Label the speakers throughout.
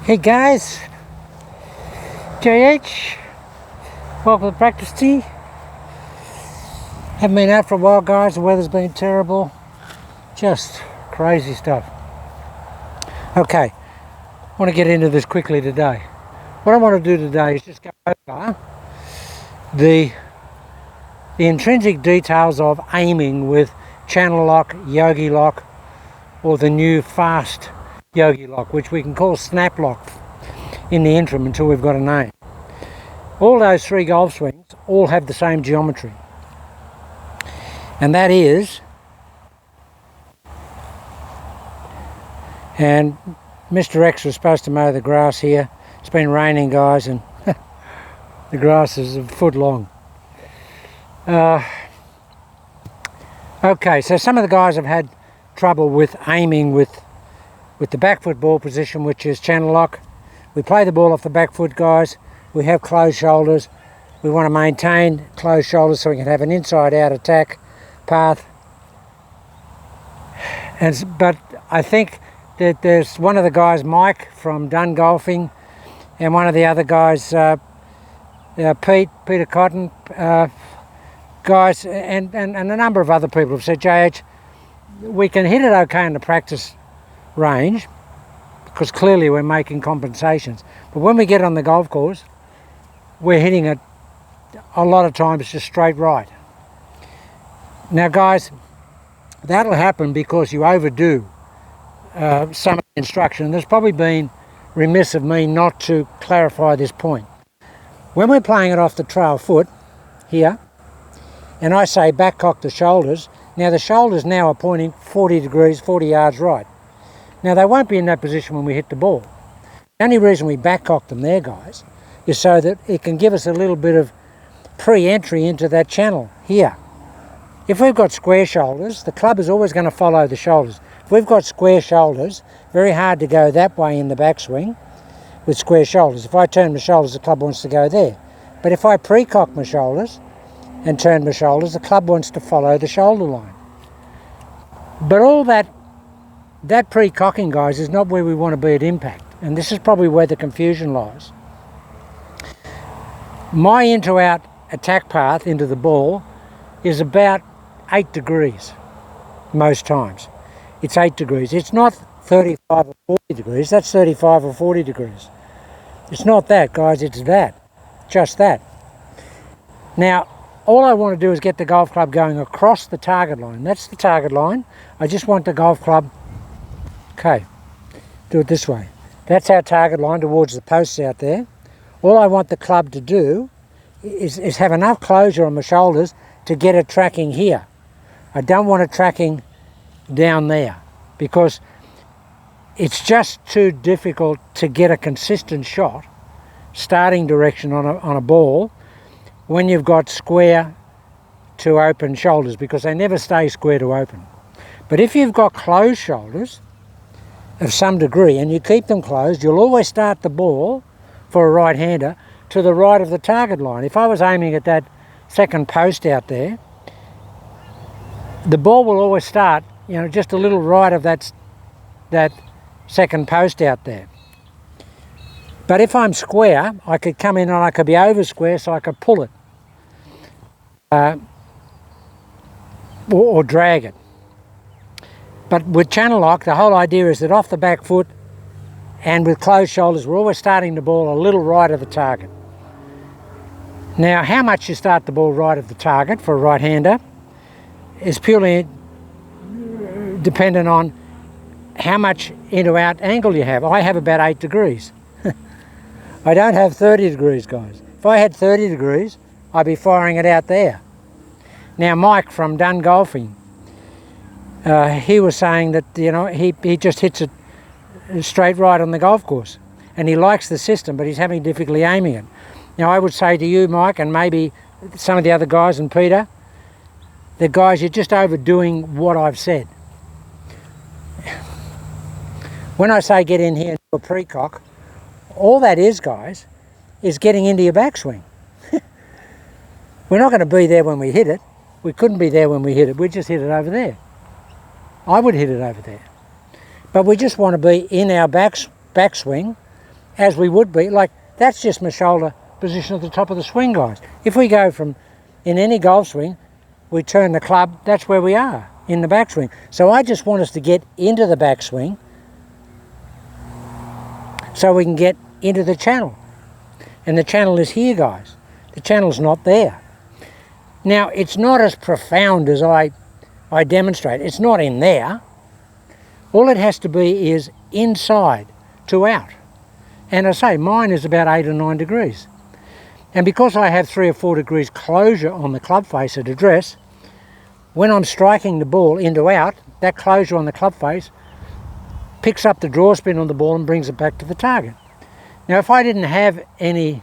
Speaker 1: Hey guys, JH, welcome to practice tee. Haven't been out for a while guys, the weather's been terrible, just crazy stuff. Okay, I want to get into this quickly today. What I want to do today is just go over the intrinsic details of aiming with channel lock, yogi lock, or the new fast yogi lock, which we can call snap lock in the interim until we've got a name. All those three golf swings all have the same geometry, and that is, and Mr. X was supposed to mow the grass here. It's been raining guys, and the grass is a foot long. Okay, so some of the guys have had trouble with aiming with the back foot ball position, which is channel lock. We play the ball off the back foot guys. We have closed shoulders. We want to maintain closed shoulders so we can have an inside out attack path. But I think that there's one of the guys, Mike from Dun Golfing, and one of the other guys, Peter Cotton, guys, and a number of other people have said, JH, we can hit it okay in the practice range because clearly we're making compensations, but when we get on the golf course we're hitting it a lot of times just straight right. Now guys, that'll happen because you overdo some of the instruction. There's probably been remiss of me not to clarify this point. When we're playing it off the trail foot here and I say back cock the shoulders, now the shoulders now are pointing 40 degrees, 40 yards right. Now they won't be in that position when we hit the ball. The only reason we back cock them there guys is so that it can give us a little bit of pre-entry into that channel here. If we've got square shoulders, the club is always going to follow the shoulders. If we've got square shoulders, very hard to go that way in the backswing with square shoulders. If I turn my shoulders, the club wants to go there. But if I pre-cock my shoulders and turn my shoulders, the club wants to follow the shoulder line. But all that pre-cocking guys is not where we want to be at impact, and this is probably where the confusion lies. My into-out attack path into the ball is about 8 degrees most times. It's 8 degrees. It's not 35 or 40 degrees. That's 35 or 40 degrees. It's not that guys, it's that. Just that. Now all I want to do is get the golf club going across the target line. That's the target line. I just want the golf club, okay, do it this way. That's our target line towards the posts out there. All I want the club to do is have enough closure on my shoulders to get it tracking here. I don't want it tracking down there because it's just too difficult to get a consistent shot, starting direction on a ball when you've got square to open shoulders, because they never stay square to open. But if you've got closed shoulders of some degree and you keep them closed, you'll always start the ball for a right-hander to the right of the target line. If I was aiming at that second post out there, the ball will always start, just a little right of that second post out there. But if I'm square, I could come in and I could be over square so I could pull it or drag it. But with channel lock, the whole idea is that off the back foot and with closed shoulders, we're always starting the ball a little right of the target. Now, how much you start the ball right of the target for a right-hander is purely dependent on how much into-out angle you have. I have about 8 degrees. I don't have 30 degrees, guys. If I had 30 degrees, I'd be firing it out there. Now, Mike from Dun Golfing, he was saying that, he just hits it straight right on the golf course. And he likes the system, but he's having difficulty aiming it. Now, I would say to you, Mike, and maybe some of the other guys, and Peter, that guys, you're just overdoing what I've said. When I say get in here and do a pre-cock, all that is, guys, is getting into your backswing. We're not going to be there when we hit it. We couldn't be there when we hit it. We just hit it over there. I would hit it over there. But we just want to be in our backswing as we would be. Like, that's just my shoulder position at the top of the swing, guys. If we go from, in any golf swing, we turn the club, that's where we are, in the backswing. So I just want us to get into the backswing so we can get into the channel. And the channel is here, guys. The channel's not there. Now, it's not as profound as I demonstrate. It's not in there. All it has to be is inside to out. And I say, mine is about 8 or 9 degrees. And because I have 3 or 4 degrees closure on the club face at address, when I'm striking the ball into out, that closure on the club face picks up the draw spin on the ball and brings it back to the target. Now, if I didn't have any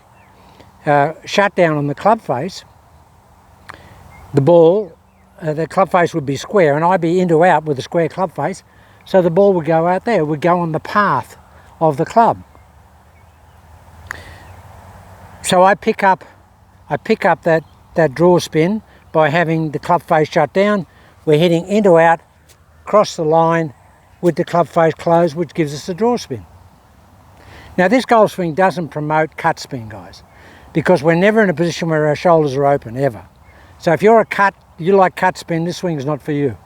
Speaker 1: shutdown on the club face, the ball, the club face would be square and I'd be into out with a square club face, so the ball would go out there, it would go on the path of the club. So I pick up that draw spin by having the club face shut down. We're hitting into out, cross the line with the club face closed, which gives us a draw spin. Now, this golf swing doesn't promote cut spin, guys, because we're never in a position where our shoulders are open, ever. So if you're you like cut spin, this swing's not for you.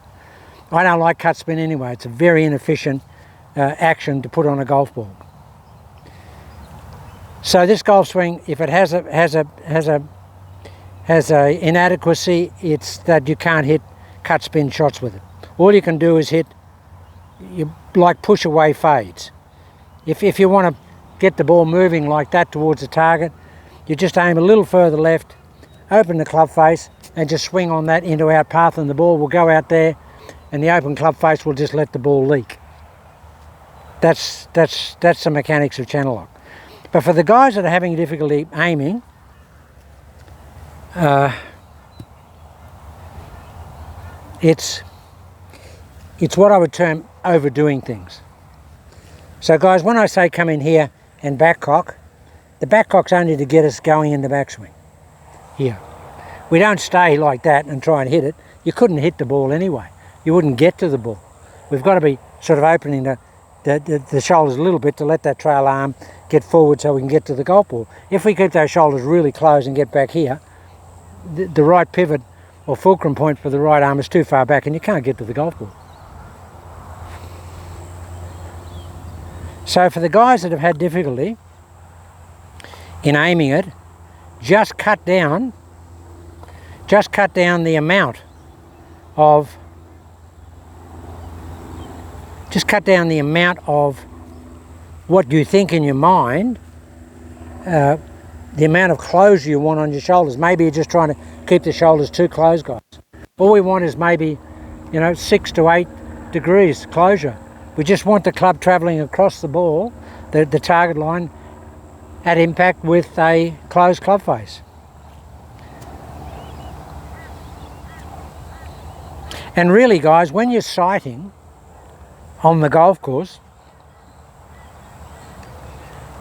Speaker 1: I don't like cut spin anyway. It's a very inefficient action to put on a golf ball. So this golf swing, if it has a inadequacy, it's that you can't hit cut spin shots with it. All you can do is hit, like push away fades. If you want to get the ball moving like that towards the target, you just aim a little further left, open the club face, and just swing on that into out path, and the ball will go out there, and the open club face will just let the ball leak. That's the mechanics of channel lock. But for the guys that are having difficulty aiming, it's what I would term overdoing things. So guys, when I say come in here and back cock, the back cock's only to get us going in the backswing. Here. We don't stay like that and try and hit it. You couldn't hit the ball anyway. You wouldn't get to the ball. We've got to be sort of opening the shoulders a little bit to let that trail arm get forward so we can get to the golf ball. If we keep those shoulders really closed and get back here, the right pivot or fulcrum point for the right arm is too far back and you can't get to the golf ball. So for the guys that have had difficulty in aiming it, just cut down the amount of what you think in your mind, the amount of closure you want on your shoulders. Maybe you're just trying to keep the shoulders too closed, guys. All we want is maybe, 6 to 8 degrees closure. We just want the club travelling across the ball, the target line, at impact with a closed club face. And really, guys, when you're sighting on the golf course,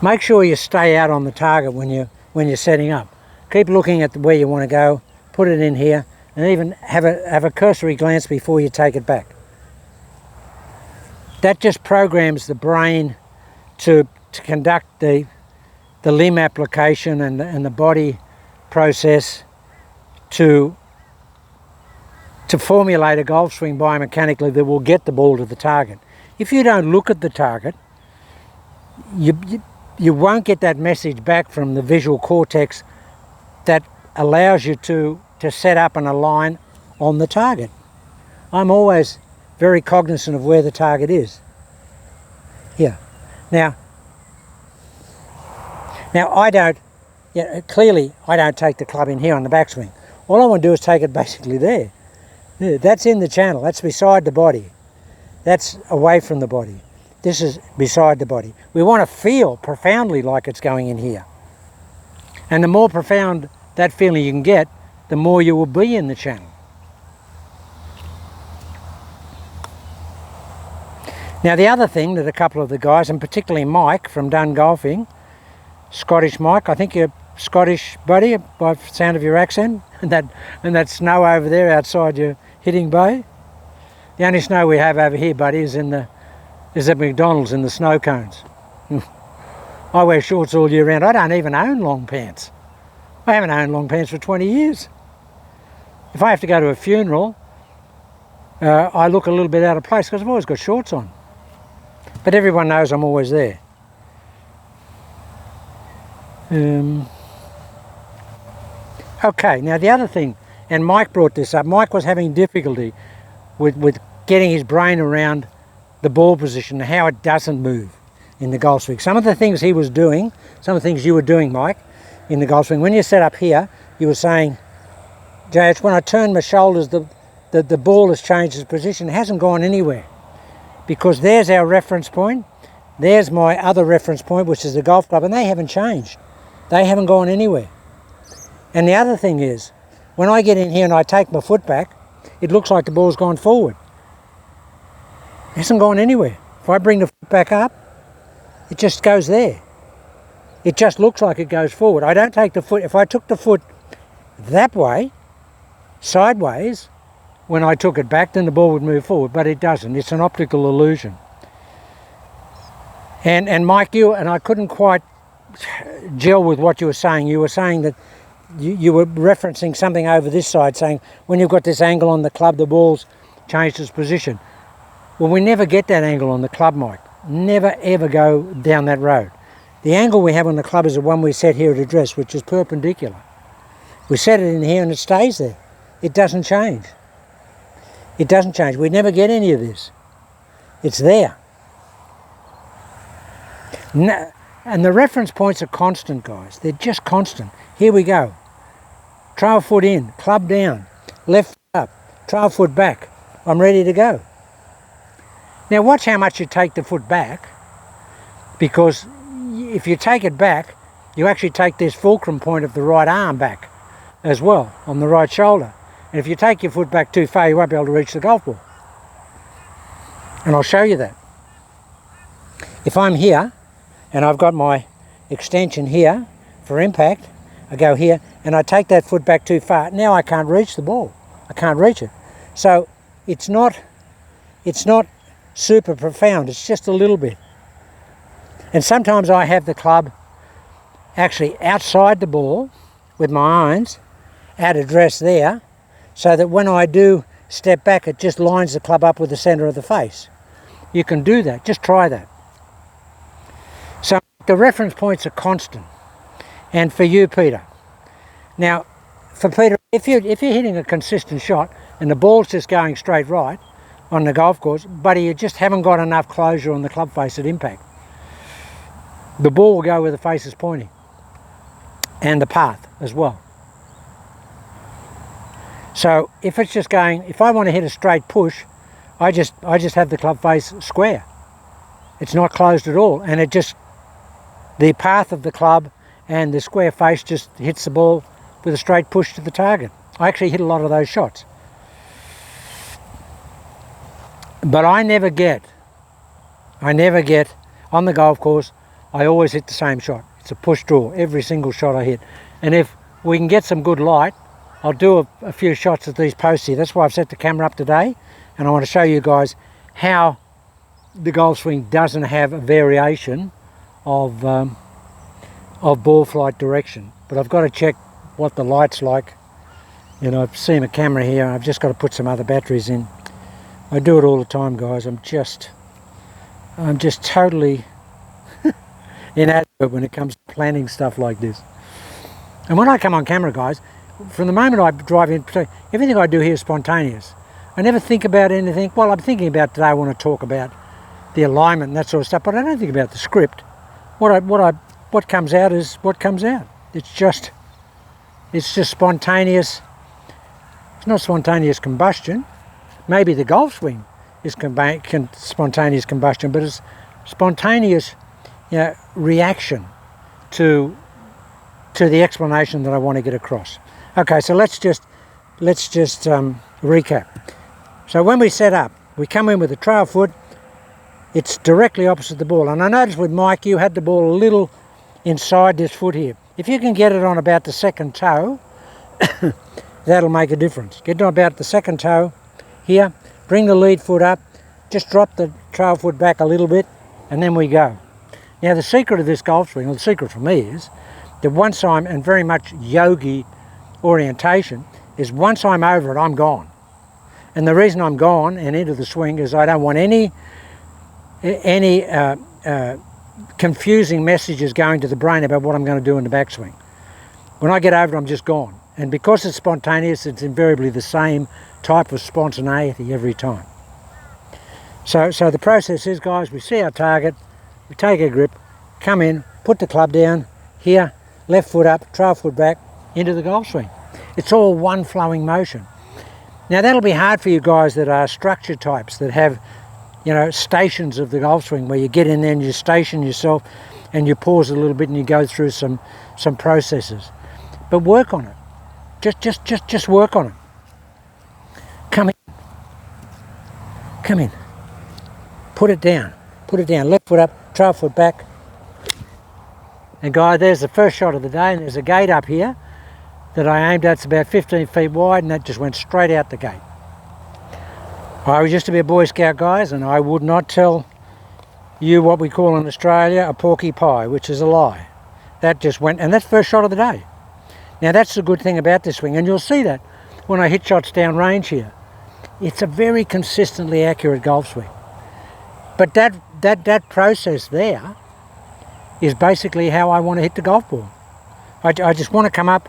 Speaker 1: make sure you stay out on the target when you're setting up. Keep looking at where you want to go, put it in here, and even have a cursory glance before you take it back. That just programs the brain to conduct the limb application and the body process to formulate a golf swing biomechanically that will get the ball to the target. If you don't look at the target, you won't get that message back from the visual cortex that allows you to set up and align on the target. I'm always very cognizant of where the target is. Here. Now clearly I don't take the club in here on the backswing. All I want to do is take it basically there. That's in the channel, that's beside the body. That's away from the body. This is beside the body. We want to feel profoundly like it's going in here. And the more profound that feeling you can get, the more you will be in the channel. Now the other thing that a couple of the guys, and particularly Mike from Done Golfing, Scottish Mike, I think you're Scottish, buddy, by the sound of your accent, and that snow over there outside your hitting bay. The only snow we have over here, buddy, is at McDonald's in the snow cones. I wear shorts all year round. I don't even own long pants. I haven't owned long pants for 20 years. If I have to go to a funeral, I look a little bit out of place because I've always got shorts on. But everyone knows I'm always there. Okay, now the other thing, and Mike brought this up, Mike was having difficulty with getting his brain around the ball position, how it doesn't move in the golf swing. Some of the things he was doing, some of the things you were doing, Mike, in the golf swing, when you set up here, you were saying, JH, when I turn my shoulders, the ball has changed its position. It hasn't gone anywhere, because there's our reference point, there's my other reference point, which is the golf club, and they haven't changed. They haven't gone anywhere. And the other thing is, when I get in here and I take my foot back, it looks like the ball's gone forward. It hasn't gone anywhere. If I bring the foot back up, it just goes there. It just looks like it goes forward. I don't take the foot, if I took the foot that way, sideways, when I took it back, then the ball would move forward, but it doesn't. It's an optical illusion. And Mike, you and I couldn't quite gel with what you were saying. You were saying that you were referencing something over this side, saying when you've got this angle on the club, the ball's changed its position. Well, we never get that angle on the club, Mike. Never ever go down that road. The angle we have on the club is the one we set here at address, which is perpendicular. We set it in here and it stays there. It doesn't change. It doesn't change. We never get any of this. It's there. No, and the reference points are constant, guys. They're just constant. Here we go. Trail foot in, club down, left foot up, trail foot back. I'm ready to go. Now watch how much you take the foot back, because if you take it back, you actually take this fulcrum point of the right arm back as well, on the right shoulder. And if you take your foot back too far, you won't be able to reach the golf ball. And I'll show you that. If I'm here, and I've got my extension here for impact, I go here, and I take that foot back too far, now I can't reach the ball. I can't reach it. So it's not super profound, it's just a little bit. And sometimes I have the club actually outside the ball with my irons at address there, so that when I do step back, it just lines the club up with the centre of the face. You can do that, just try that. So the reference points are constant. And for you, Peter. Now, for Peter, if you're hitting a consistent shot and the ball's just going straight right on the golf course, but you just haven't got enough closure on the club face at impact, the ball will go where the face is pointing, and the path as well. So if it's just going, if I want to hit a straight push, I just have the club face square. It's not closed at all, and it just, the path of the club and the square face just hits the ball with a straight push to the target. I actually hit a lot of those shots. But I never get on the golf course, I always hit the same shot. It's a push draw, every single shot I hit. And if we can get some good light, I'll do a few shots at these posts here. That's why I've set the camera up today, and I want to show you guys how the golf swing doesn't have a variation of ball flight direction. But I've got to check what the light's like. You know, I've seen a camera here, I've just got to put some other batteries in. I do it all the time, guys. I'm just totally inadequate when it comes to planning stuff like this. And when I come on camera, guys, from the moment I drive in, everything I do here is spontaneous. I never think about anything. Well, I'm thinking about today, I want to talk about the alignment and that sort of stuff, but I don't think about the script. What comes out is what comes out. It's just spontaneous. It's not spontaneous combustion. Maybe the golf swing is spontaneous combustion, but it's spontaneous, reaction to the explanation that I want to get across. Okay, so let's just recap. So when we set up, we come in with the trail foot. It's directly opposite the ball, and I noticed with Mike you had the ball a little inside this foot here. If you can get it on about the second toe, that'll make a difference. Get it on about the second toe here, bring the lead foot up, just drop the trail foot back a little bit, and then we go. Now the secret of this golf swing, or the secret for me, is that once I'm, and very much yogi orientation, is once I'm over it, I'm gone. And the reason I'm gone and into the swing is I don't want any confusing messages going to the brain about what I'm going to do in the backswing. When I get over it, I'm just gone. And because it's spontaneous, it's invariably the same type of spontaneity every time. So the process is, guys, we see our target, we take a grip, come in, put the club down, here, left foot up, trail foot back, into the golf swing. It's all one flowing motion. Now that'll be hard for you guys that are structure types, that have, you know, stations of the golf swing where you get in there and you station yourself and you pause a little bit and you go through some processes. But work on it. Just work on it. Come in. Come in. Put it down. Put it down. Left foot up, trail foot back. And guys, there's the first shot of the day, and there's a gate up here that I aimed at. It's about 15 feet wide, and that just went straight out the gate. I used to be a Boy Scout, guys, and I would not tell you what we call in Australia a porky pie, which is a lie. That just went, and that's the first shot of the day. Now that's the good thing about this swing, and you'll see that when I hit shots down range here. It's a very consistently accurate golf swing. But that process there is basically how I want to hit the golf ball. I just want to come up,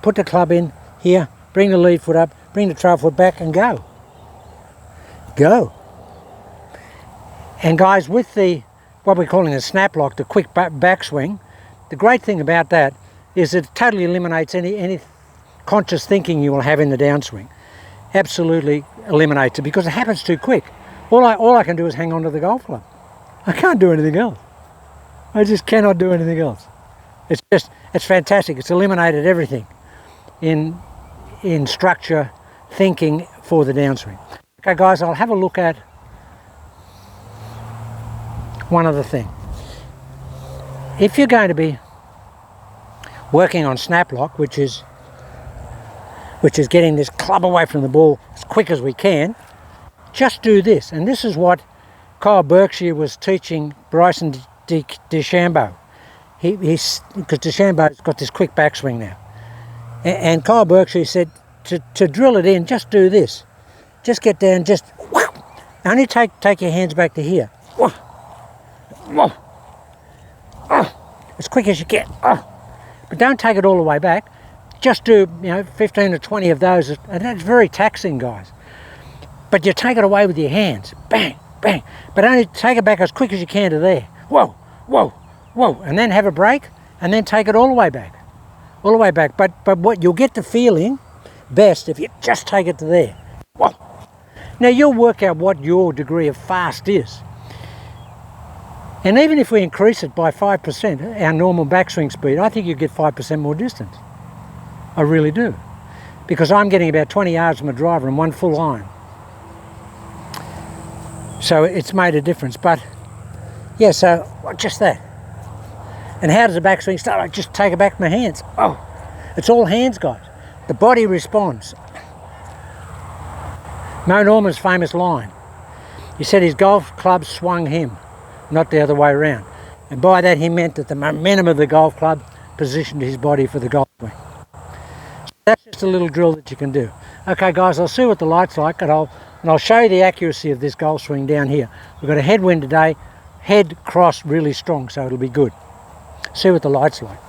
Speaker 1: put the club in here, bring the lead foot up, bring the trail foot back, and go. Go. And guys, with the what we're calling a snap lock, the quick backswing, the great thing about that is it totally eliminates any conscious thinking you will have in the downswing. Absolutely eliminates it because it happens too quick. All I can do is hang on to the golf club. I can't do anything else. I just cannot do anything else. It's fantastic. It's eliminated everything in structure, thinking for the downswing. Okay guys, I'll have a look at one other thing. If you're going to be working on snap lock, which is getting this club away from the ball as quick as we can, just do this. And this is what Kyle Berkshire was teaching Bryson DeChambeau. Because DeChambeau's got this quick backswing now. And Kyle Berkshire said to drill it in, just do this. Just get down, just whoosh, only take your hands back to here. Whoosh, whoosh, as quick as you can. But don't take it all the way back. Just do 15 or 20 of those, and that's very taxing, guys. But you take it away with your hands, bang, bang. But only take it back as quick as you can to there. Whoa, whoa, whoa, and then have a break, and then take it all the way back, But what you'll get the feeling best if you just take it to there. Whoa. Now you'll work out what your degree of fast is. And even if we increase it by 5%, our normal backswing speed, I think you get 5% more distance. I really do. Because I'm getting about 20 yards from a driver in one full line. So it's made a difference. But yeah, so just that. And how does the backswing start? I just take it back with my hands. Oh, it's all hands, guys. The body responds. Mo Norman's famous line. He said his golf club swung him, not the other way around. And by that he meant that the momentum of the golf club positioned his body for the golf swing. So that's just a little drill that you can do. Okay guys, I'll see what the light's like, and I'll show you the accuracy of this golf swing down here. We've got a headwind today, head cross really strong, so it'll be good. See what the light's like.